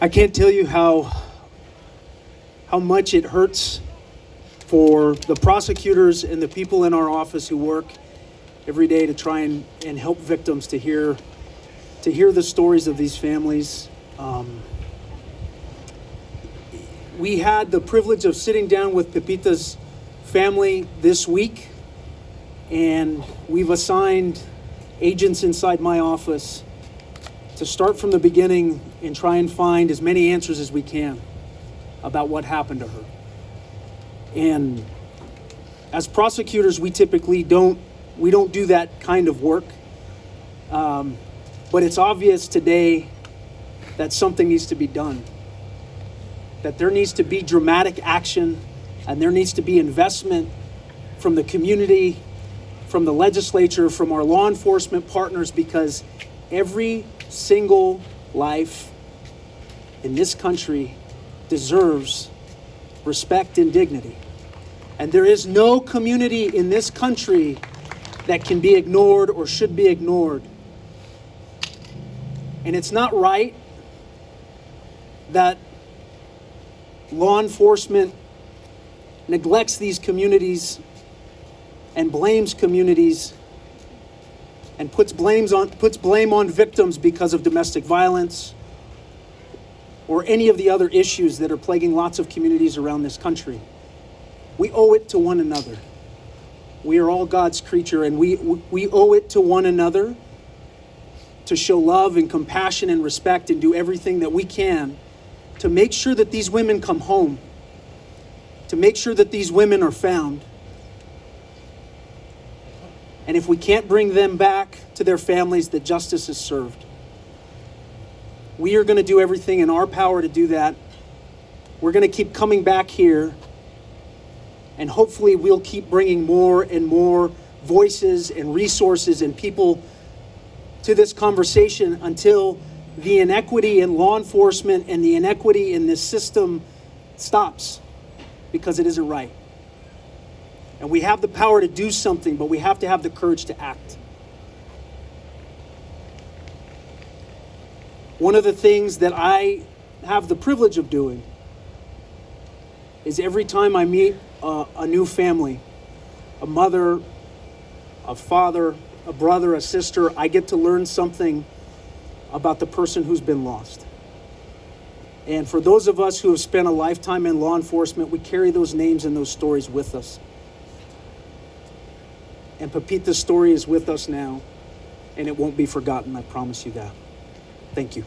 I can't tell you how much it hurts for the prosecutors and the people in our office who work every day to try and help victims to hear the stories of these families. We had the privilege of sitting down with Pepita's family this week, and we've assigned agents inside my office to start from the beginning and try and find as many answers as we can about what happened to her. And as prosecutors, we typically don't do that kind of work. But it's obvious today that something needs to be done. That there needs to be dramatic action, and there needs to be investment from the community, from the legislature, from our law enforcement partners, because every single life in this country deserves respect and dignity. And there is no community in this country that can be ignored or should be ignored. And it's not right that law enforcement neglects these communities and blames communities and puts blame on victims because of domestic violence or any of the other issues that are plaguing lots of communities around this country. We owe it to one another. We are all God's creature, and we owe it to one another to show love and compassion and respect and do everything that we can to make sure that these women come home, to make sure that these women are found. And if we can't bring them back to their families, that justice is served. We are going to do everything in our power to do that. We're going to keep coming back here, and hopefully we'll keep bringing more and more voices and resources and people to this conversation until the inequity in law enforcement and the inequity in this system stops, because it isn't right. And we have the power to do something, but we have to have the courage to act. One of the things that I have the privilege of doing is every time I meet a new family, a mother, a father, a brother, a sister, I get to learn something about the person who's been lost. And for those of us who have spent a lifetime in law enforcement, we carry those names and those stories with us. And Pepita's story is with us now, and it won't be forgotten, I promise you that. Thank you.